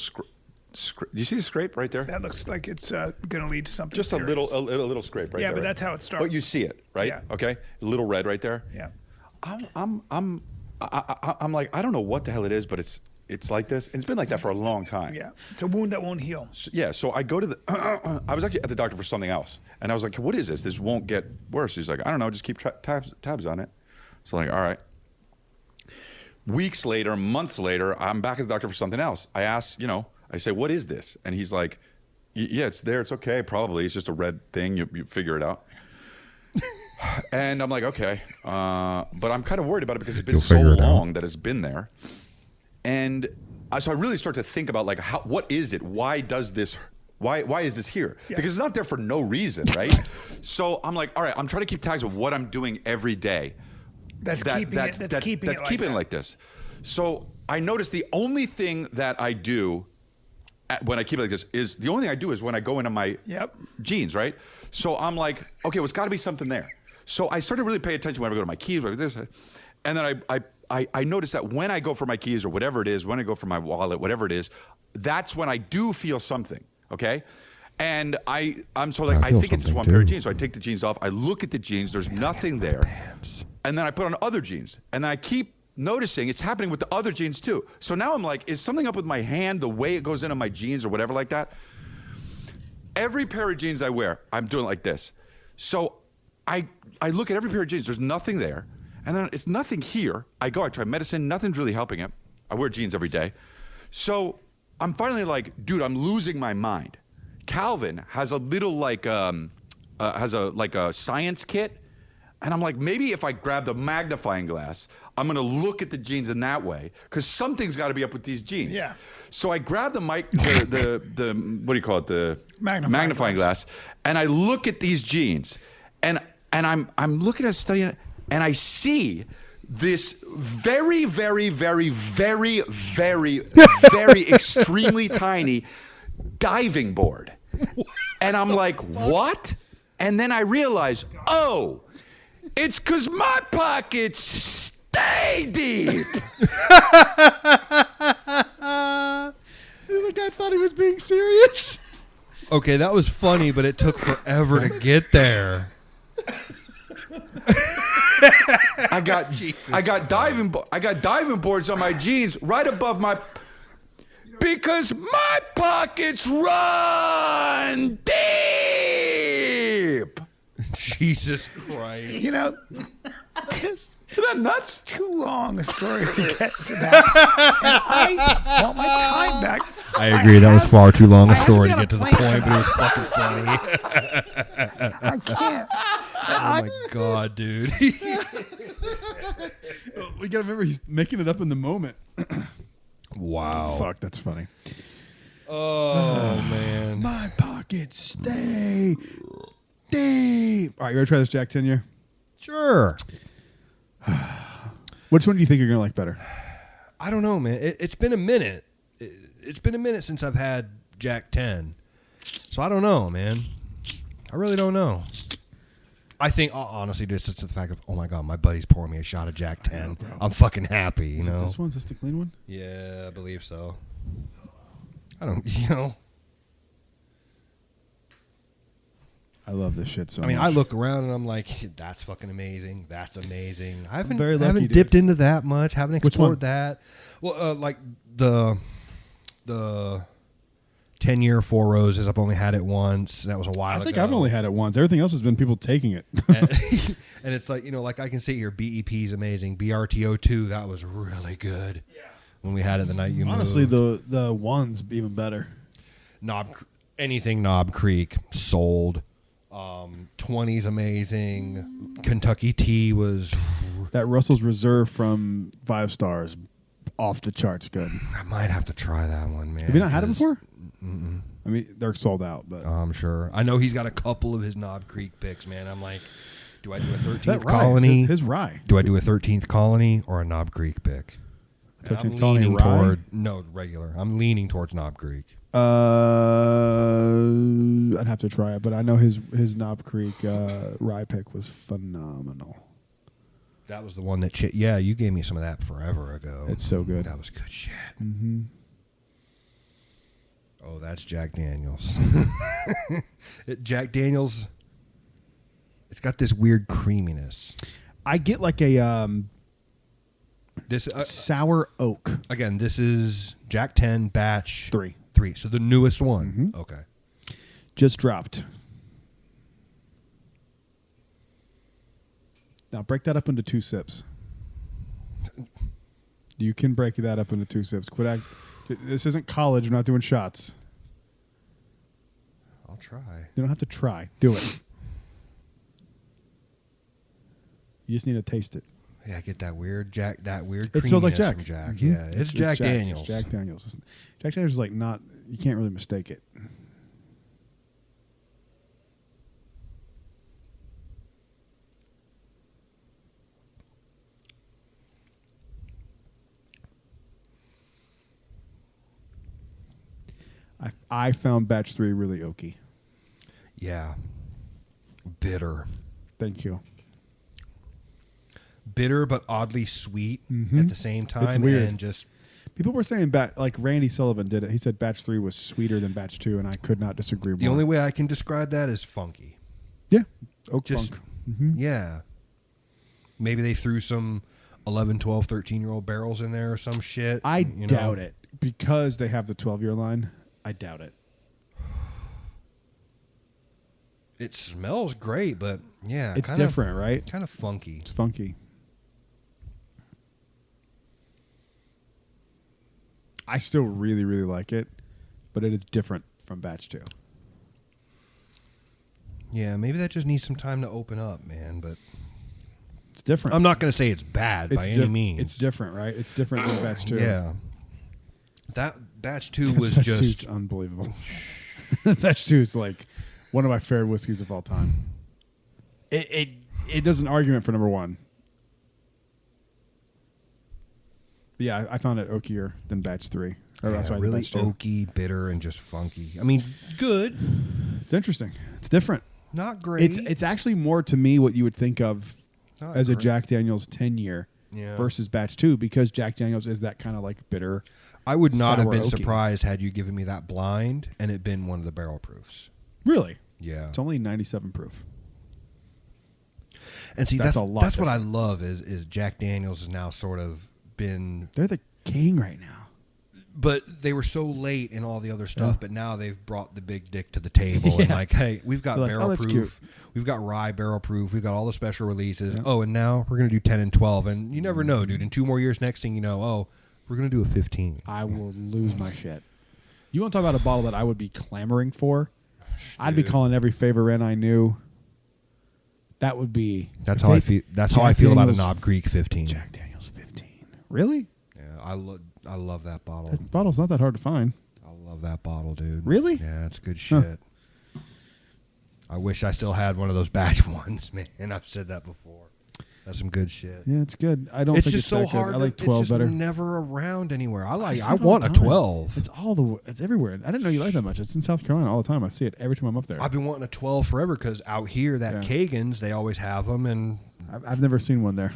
you see the scrape right there? That looks like it's going to lead to something. Just a serious. little scrape right Yeah, there. but that's how it starts. But you see it, right? Yeah. Okay, a little red right there. Yeah. I'm like, I don't know what the hell it is, but it's like this. And it's been like that for a long time. Yeah. It's a wound that won't heal. So I go to the I was actually at the doctor for something else, and I was like, what is this? This won't get worse. He's like, I don't know, just keep tabs on it. So I'm like, all right. Weeks later, months later, I'm back at the doctor for something else. I ask, I say, what is this? And he's like, yeah, it's there. It's okay. Probably. It's just a red thing. You figure it out. And I'm like, okay. But I'm kind of worried about it because it's been so long that it's been there. And so I really start to think about, like, what is it? Why is this here? Yeah. Because it's not there for no reason, right? So I'm like, all right, I'm trying to keep tabs of what I'm doing every day. That's keeping it like this. So I noticed the only thing that I do when I keep it like this is the only thing I do is when I go into my jeans, right? So I'm like, okay, well, it's got to be something there. So I started to really pay attention when I go to my keys, like this, and then I noticed that when I go for my keys or whatever it is, when I go for my wallet, whatever it is, that's when I do feel something. Okay. And I'm so like, I think it's just one pair of jeans. So I take the jeans off. I look at the jeans. There's nothing there. And then I put on other jeans. And then I keep noticing it's happening with the other jeans too. So now I'm like, is something up with my hand, the way it goes into my jeans or whatever like that? Every pair of jeans I wear, I'm doing like this. So I look at every pair of jeans. There's nothing there. And then it's nothing here. I try medicine. Nothing's really helping it. I wear jeans every day. So I'm finally like, dude, I'm losing my mind. Calvin has a little like a science kit, and I'm like, maybe if I grab the magnifying glass, I'm gonna look at the jeans in that way, because something's got to be up with these jeans. Yeah. So I grab the what do you call it, the magnifying glass, and I look at these jeans, and I'm looking at studying it, and I see this very, very, very, very, very, very extremely tiny diving board. And I'm like, what? And then I realize, oh, it's because my pockets stay deep. The guy thought he was being serious. Okay, that was funny, but it took forever to get there. I got diving boards on my jeans right above my, because my pockets run deep. Jesus Christ. You know, isn't that nuts? Too long a story to get to that. And I want my time back. I agree. That was far too long a story to get to the point, but it was fucking funny. I can't. Oh my God, dude. We gotta remember he's making it up in the moment. Wow. Fuck, that's funny. Oh man. My pockets stay deep. All right, you ready to try this Jack 10 year? Sure. Which one do you think you're gonna like better? I don't know, man. It's been a minute. It's been a minute since I've had Jack 10. So I don't know, man. I really don't know. I think, honestly, just it's the fact of, oh my God, my buddy's pouring me a shot of Jack 10. I'm fucking happy, you know? This one's just the clean one? Yeah, I believe so. I don't, you know. I love this shit so much. I mean, I look around and I'm like, that's fucking amazing. That's amazing. I haven't very lucky, dude. dipped into that much. Haven't Which one? explored that. Well, like the 10-year Four Roses. I've only had it once, and that was a while ago. I think I've only had it once. Everything else has been people taking it. And it's like, you know, like I can sit here. BEP's amazing. BRTO2, that was really good. Yeah. When we had it the night you Honestly, moved. the one's even better. Anything Knob Creek sold. 20's amazing. Kentucky Tea was. That Russell's Reserve from 5 Stars, off the charts good. I might have to try that one, man. Have you not had it before? Mm-mm. I mean, they're sold out, but I'm sure. I know he's got a couple of his Knob Creek picks, man. I'm like, do I do a 13th that rye, colony? his rye. Do I do a 13th colony or a Knob Creek pick? 13th I'm colony leaning rye? toward regular. I'm leaning towards Knob Creek. I'd have to try it, but I know his Knob Creek rye pick was phenomenal. That was the one that yeah, you gave me some of that forever ago. It's so good. That was good shit. Mm-hmm. Oh, that's Jack Daniels. Jack Daniels. It's got this weird creaminess. I get like a this sour oak. Again, this is Jack 10 batch 3. So the newest one. Mm-hmm. Okay. Just dropped. Now break that up into 2 sips. You can break that up into 2 sips. This isn't college. We're not doing shots. I'll try. You don't have to try. Do it. You just need to taste it. Yeah, I get that weird Jack. That weird. It smells like creaminess Jack. from Jack. Mm-hmm. Yeah, it's Jack Daniels. It's Jack Daniels. Jack Daniels is like not. You can't really mistake it. I found batch 3 really oaky. Yeah. Bitter. Thank you. Bitter but oddly sweet Mm-hmm. at the same time. It's weird. And just People were saying like Randy Sullivan did it. He said batch 3 was sweeter than batch 2, and I could not disagree more. the only way I can describe that is funky. Yeah. Oak Just funk. Mm-hmm. yeah. Maybe they threw some 11, 12, 13-year-old barrels in there or some shit. I doubt it. Because they have the 12-year line, I doubt it. It smells great, but yeah. It's different, right? Kind of funky. It's funky. I still really, really like it, but it is different from batch 2. Yeah, maybe that just needs some time to open up, man. But It's different. I'm not going to say it's bad by any means. It's different, right? It's different than batch 2. Yeah. That batch 2 was batch just 2's unbelievable. Batch 2 is like one of my favorite whiskeys of all time. It does an argument for number 1. But yeah, I found it oakier than batch 3. yeah, really batch 2. oaky, bitter, and just funky. I mean, good. It's interesting. It's different. Not great. It's actually more to me what you would think of Not as a great. Jack Daniels 10-year versus batch 2, because Jack Daniels is that kind of like bitter. I would not have sour been oaky. surprised had you given me that blind and it been one of the barrel proofs. Really? Yeah. It's only 97 proof. And see, That's that's a lot that's what I different. love is Jack Daniels has now sort of been, They're the king right now. but they were so late in all the other stuff. But now they've brought the big dick to the table and like, hey, we've got They're like, oh, barrel that's proof, we've got rye barrel proof, we've got all the special releases. Oh, and now we're gonna do 10 and 12, and you never know, dude. In 2 more years, next thing you know, oh, we're gonna do a 15. I will lose my shit. You want to talk about a bottle that I would be clamoring for? I'd be calling every favor in I knew. That would be. That's how I feel. That's how I feel about a Knob Creek 15. Jack Daniels 15. Really? Yeah, I love that bottle. That bottle's not that hard to find. I love that bottle, dude. Really? Yeah, it's good shit. I wish I still had one of those batch ones, man. I've said that before. That's some good shit. Yeah, it's good. I don't It's think just it's so that good. hard. I like It's 12 just better. never around anywhere. I see it all want the a time. 12. It's everywhere. I didn't know you like that much. It's in South Carolina all the time. I see it every time I'm up there. I've been wanting a 12 forever because out here, that Yeah. Kagan's, they always have them. And I've never seen one there.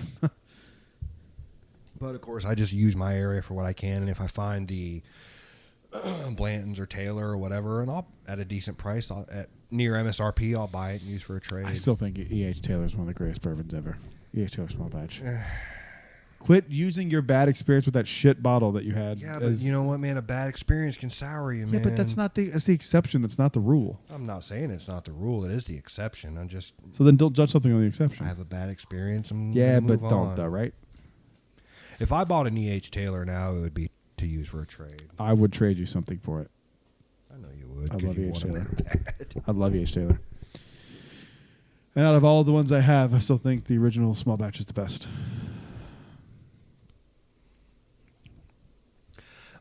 but of course, I just use my area for what I can. And if I find the Blanton's or Taylor or whatever, and I'll at a decent price, at near MSRP, I'll buy it and use for a trade. I still think E.H. Taylor is one of the greatest bourbons ever. E.H. Taylor small batch. Quit using your bad experience with that shit bottle that you had. Yeah, but you know what, man? A bad experience can sour you, man. Yeah, but that's the exception. That's not the rule. I'm not saying it's not the rule. It is the exception. So then don't judge something on the exception. I have a bad experience. Yeah, move but don't on. though, right? If I bought an E.H. Taylor now, it would be to use for a trade. I would trade you something for it. I know you would. I 'cause love you E.H. want 'em Taylor. that bad. I love E.H. Taylor. And out of all the ones I have, I still think the original small batch is the best.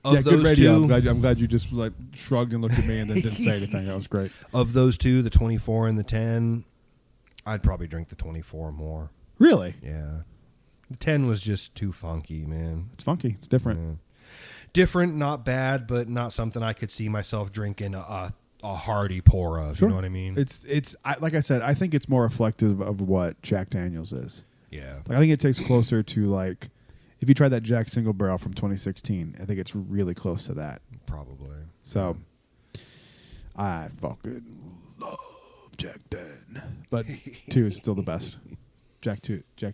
Of yeah, those good radio. two, I'm glad you just like shrugged and looked at me and then didn't say anything. That was great. of those two, the 24 and the 10, I'd probably drink the 24 more. Really? Yeah. The 10 was just too funky, man. It's funky. It's different. Yeah. Different, not bad, but not something I could see myself drinking a hearty pour of. Sure. You know what I mean? Like I said, I think it's more reflective of what Jack Daniels is. Yeah. Like I think it takes closer to like if you tried that Jack Single Barrel from 2016, I think it's really close to that. Probably. So I fucking love Jack Dan, but 2 is still the best. Jack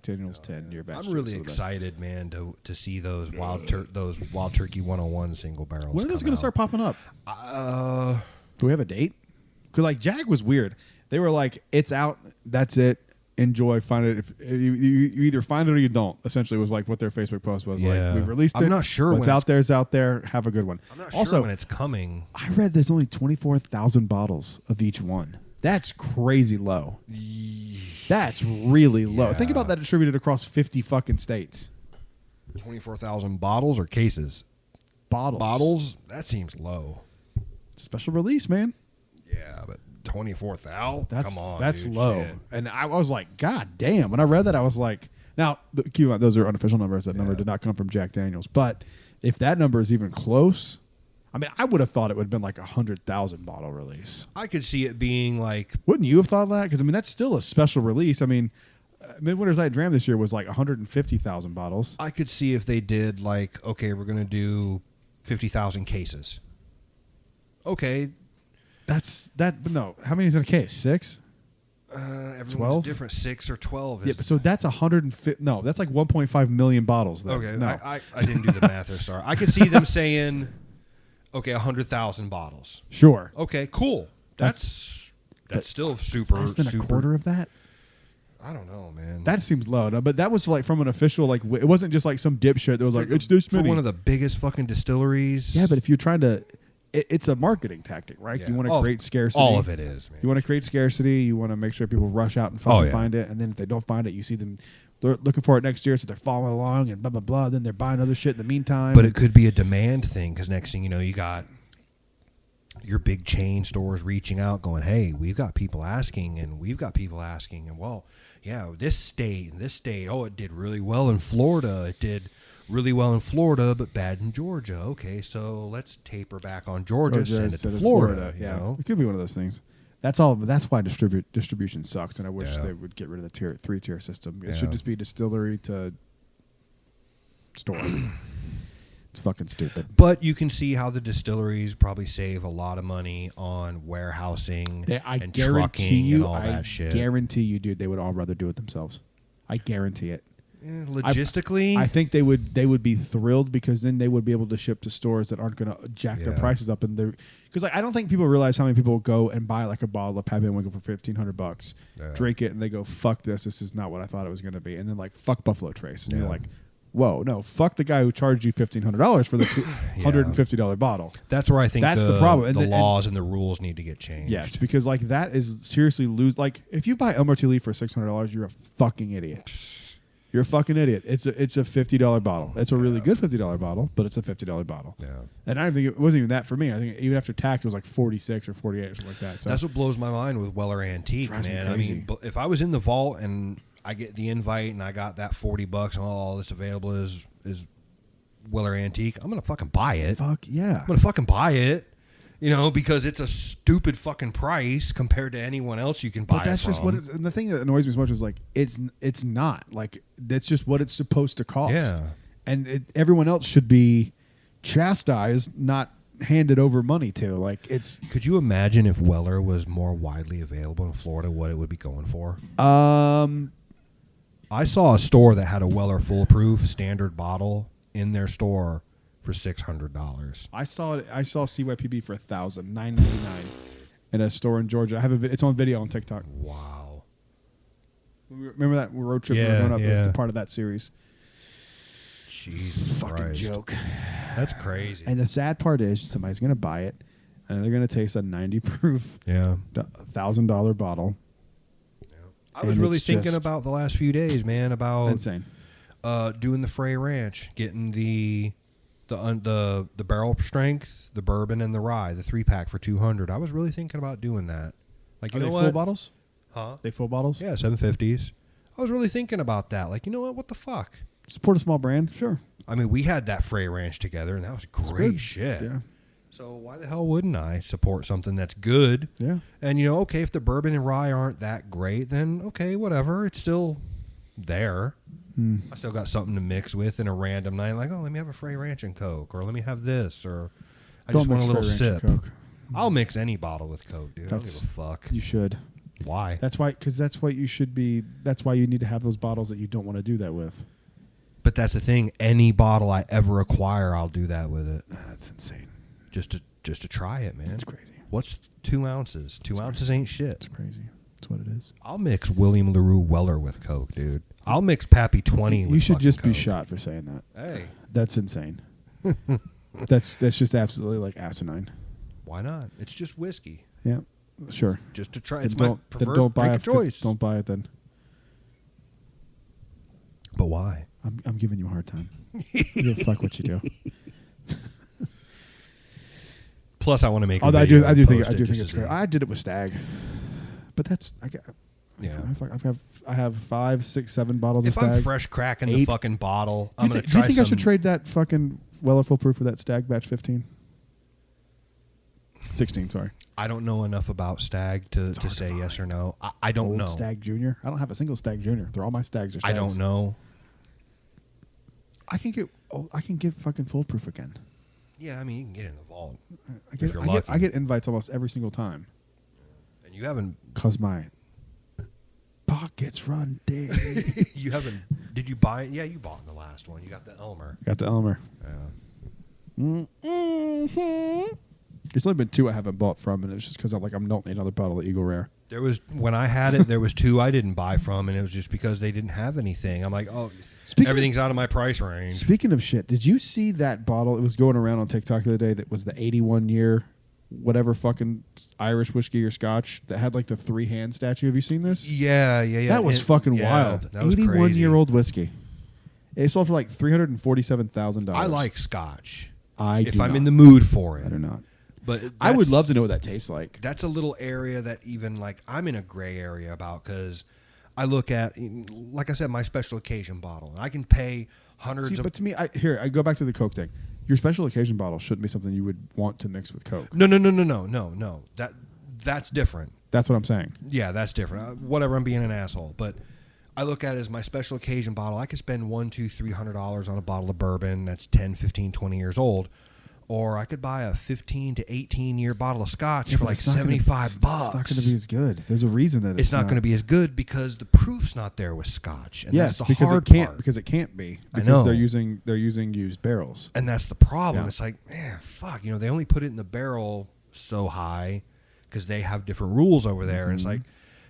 Daniels 10 year batch. I'm really is still the best. excited, man, to see those Wild Turkey 101 single barrels. When are those come going to out. start popping up? Do we have a date? Because like Jack was weird. They were like, "It's out. That's it. Enjoy. Find it. If you either find it or you don't." Essentially, was like what their Facebook post was. Yeah. Like, we released it. I'm not sure What's when out there is out there. Have a good one. I'm not also, sure when it's coming. I read there's only 24,000 bottles of each one. That's crazy low. That's really low. Yeah. Think about that distributed across 50 fucking states. 24,000 bottles or cases? Bottles? That seems low. It's a special release, man. Yeah, but 24,000? That's Come on, that's dude, low. shit. And I was like, God damn. When I read that, I was like, now, keep in mind, those are unofficial numbers. That number did not come from Jack Daniels. But if that number is even close, I mean, I would have thought it would have been like 100,000 bottle release. I could see it being like, Wouldn't you have thought that? Because, I mean, that's still a special release. I mean, Midwinter's Night Dram this year was like 150,000 bottles. I could see if they did like, okay, we're going to do 50,000 cases. Okay. But no. How many is in a case? 6? Everyone's 12? different, 6 or 12. Yeah, so that's 150. No, that's like 1.5 million bottles. Though. Okay, No. I didn't do the math there, sorry. I could see them saying, okay, 100,000 bottles. Sure. Okay, cool. That's still super. Less than super, a quarter of that? I don't know, man. That seems low. No, but that was like from an official, like, it wasn't just like some dipshit that was like, it's this for many. one of the biggest fucking distilleries. Yeah, but if you're trying to, it's a marketing tactic, right? Yeah. You want to create scarcity. All of it is, man. You want to create scarcity. You want to make sure people rush out and find it. And then if they don't find it, you see them they're looking for it next year, so they're following along and blah, blah, blah. Then they're buying other shit in the meantime. But it could be a demand thing because next thing you know, you got your big chain stores reaching out going, hey, we've got people asking and we've got people asking. And, well, yeah, this state, oh, it did really well in Florida. It did really well in Florida, but bad in Georgia. Okay, so let's taper back on Georgia, send it to instead of Florida. Yeah, You know? it could be one of those things. That's all. That's why distribution sucks, and I wish Yeah. they would get rid of the 3-tier system. It Yeah. should just be distillery to store. It's fucking stupid. But you can see how the distilleries probably save a lot of money on warehousing I and guarantee trucking you, and all I that shit. guarantee you, dude, they would all rather do it themselves. I guarantee it. Logistically, I think they would be thrilled because then they would be able to ship to stores that aren't going to jack their prices up. And because I don't think people realize how many people go and buy like a bottle of Pappy and Winkle for $1,500, drink it, and they go, "Fuck this! This is not what I thought it was going to be." And then like, "Fuck Buffalo Trace," and you're like, "Whoa, no! Fuck the guy who charged you $1,500 for the $150 bottle." That's where I think that's the problem. And the laws and the rules need to get changed. Yes, because like that is seriously like if you buy Elmer Tulip for $600, you're a fucking idiot. You're a fucking idiot. It's a $50 bottle. It's a really good $50 bottle, but it's a $50 bottle. Yeah. And I think it wasn't even that for me. I think even after tax, it was like 46 or 48 or something like that. So that's what blows my mind with Weller Antique, man. I mean, if I was in the vault and I get the invite and I got that $40 and all this available is Weller Antique, I'm gonna fucking buy it. Fuck yeah. I'm gonna fucking buy it. You know, because it's a stupid fucking price compared to anyone else you can buy. But that's just what it's. And the thing that annoys me so much is like it's not like that's just what it's supposed to cost. Yeah. And everyone else should be chastised, not handed over money to. Like it's. Could you imagine if Weller was more widely available in Florida, what it would be going for? I saw a store that had a Weller Foolproof standard bottle in their store for $600. I saw CYPB for $1,999 in a store in Georgia. I have it's on video on TikTok. Wow. Remember that road trip we were going up? It was the part of that series. Jesus fucking Christ. joke. That's crazy. And the sad part is somebody's going to buy it and they're going to taste a 90 proof $1,000 bottle. Yeah. I was really thinking about the last few days, man, about insane. Doing the Frey Ranch, getting the barrel strength, the bourbon, and the rye, the 3-pack for $200. I was really thinking about doing that. Like, you know what? Full bottles? Huh? They full bottles? Yeah, 750s. I was really thinking about that. Like, you know what? What the fuck? Support a small brand, sure. I mean, we had that Frey Ranch together, and that was great shit. Yeah. So why the hell wouldn't I support something that's good? Yeah. And, you know, okay, if the bourbon and rye aren't that great, then okay, whatever. It's still there. I still got something to mix with in a random night. Like, oh, let me have a Frey Ranch and Coke, or let me have this, or I just want a little sip. I'll mix any bottle with Coke, dude. I don't give a fuck. You should. Why? That's why, because that's what you should be. That's why you need to have those bottles that you don't want to do that with. But that's the thing. Any bottle I ever acquire, I'll do that with it. That's insane. Just to try it, man. That's crazy. What's 2 ounces? 2 ounces ain't shit. It's crazy. That's what it is. I'll mix William LaRue Weller with Coke, dude. I'll mix Pappy 20 with You should just Coke. be shot for saying that. Hey. That's insane. that's just absolutely like asinine. Why not? It's just whiskey. Yeah, sure. Just to try. Then It's my preferred don't buy drink of choice. Don't buy it then. But why? I'm giving you a hard time. You fuck what you do. Plus, I want to make. I do think it's great. I did it with Stag, but that's I have 5, 6, 7 bottles if of Stag. I'm fresh cracking 8. the fucking bottle, I'm gonna Do try. you think I should trade that fucking Weller Foolproof for that Stag Batch 15? 16, sorry. I don't know enough about Stag to say yes or no. I don't know. Stag Junior. I don't have a single Stag Junior. They're all my Stags are Stags. I don't know. I can get fucking Foolproof again. Yeah, I mean you can get in the vault. I get invites almost every single time. And you haven't, cause my pockets run dead. you haven't. Did you buy it? Yeah, you bought in the last one. You got the Elmer. Got the Elmer. Yeah. Mm-hmm. There's only been 2 I haven't bought from, and it's just because I'm don't need another bottle of Eagle Rare. There was when I had it. There was 2 I didn't buy from, and it was just because they didn't have anything. I'm like, oh, everything's out of my price range. Speaking of shit, did you see that bottle? It was going around on TikTok the other day. That was the 81 year, whatever fucking Irish whiskey or Scotch that had like the 3-hand statue. Have you seen this? Yeah. That was fucking wild. That was 81-year-old whiskey. It sold for like $347,000. I like Scotch. If I'm in the mood for it. I do not. But I would love to know what that tastes like. That's a little area that even like I'm in a gray area about because I look at, like I said, my special occasion bottle. I can pay hundreds of. But to me, I go back to the Coke thing. Your special occasion bottle shouldn't be something you would want to mix with Coke. No. That's different. That's what I'm saying. Yeah, that's different. Whatever, I'm being an asshole, but I look at it as my special occasion bottle. I could spend $100, $200, $300 on a bottle of bourbon that's 10, 15, 20 years old. or I could buy a 15 to 18 year bottle of scotch for but like it's not gonna- $75. It's not going to be as good. There's a reason that It's not going to be as good because the proof's not there with scotch, and Yes, that's the because hard it can't. part. Because it can't be. I Because know. they're using used barrels. And that's the problem. Yeah. It's like, man, fuck. They only put it in the barrel so high because they have different rules over there. And it's like,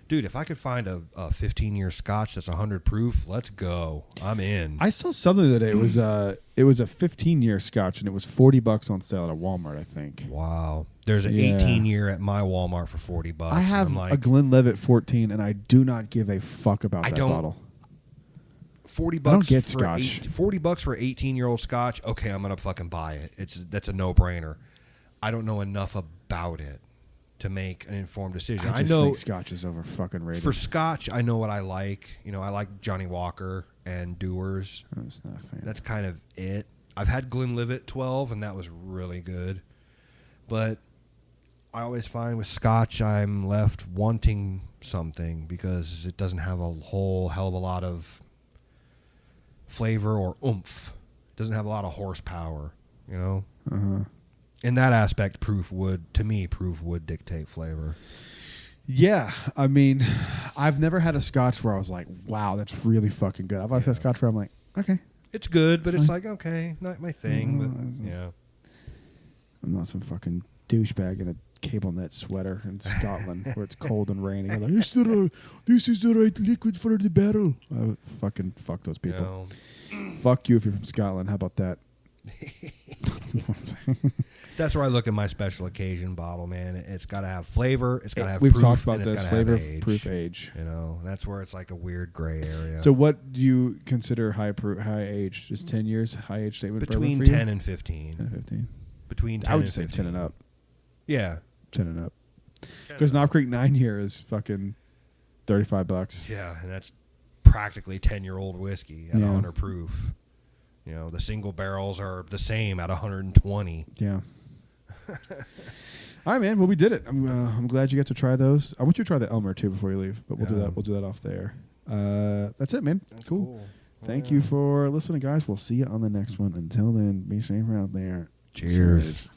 dude, if I could find a 15-year scotch that's 100 proof, let's go. I'm in. I saw something today. It was a 15-year scotch, and it was $40 on sale at a Walmart, I think. Wow. There's an Yeah. 18-year at my Walmart for $40. I have and I'm like, a Glenlivet 14, and I do not give a fuck about that don't- bottle. $40 I don't get for scotch. $40 for 18-year-old scotch. Okay, I'm gonna fucking buy it. That's a no-brainer. I don't know enough about it to make an informed decision. I I just know think scotch is over fucking rated. for scotch, I know what I like. I like Johnny Walker and Dewar's. I'm just not a fan. That's kind of it. I've had Glenlivet 12, and that was really good. But I always find with scotch, I'm left wanting something because it doesn't have a whole hell of a lot of flavor or oomph. It doesn't have a lot of horsepower, Uh-huh. In that aspect, proof would dictate flavor. Yeah, I mean, I've never had a scotch where I was like, wow, that's really fucking good. I've always had scotch where I'm like, okay. It's good, but it's like, okay, not my thing. But yeah. I'm not some fucking douchebag in a cable net sweater in Scotland where it's cold and rainy. I'm like, this is the right liquid for the barrel. I would fucking fuck those people. Fuck you if you're from Scotland. How about that? You know what I'm saying? That's where I look at my special occasion bottle, man. It's got to have flavor. It's got to have We've proof. talked about and it's this. gotta have Flavor, age. proof, age. That's where it's like a weird gray area. So what do you consider high age? Just 10 years? High age statement between bourbon for you? 10 and 15. 10 and 15. Between 10 I would and say 15. 10 and up. Yeah. 10 and up. Because Knob Creek 9 year is fucking $35. Yeah, and that's practically 10-year-old whiskey at Yeah. 100 proof. The single barrels are the same at 120. Yeah. All right, man. Well, we did it. I'm glad you got to try those. I want you to try the Elmer too before you leave, but we'll do Yeah. that. We'll do that off there. That's it, man. That's cool. Thank you for listening, guys. We'll see you on the next one. Until then, be safe out there. Cheers.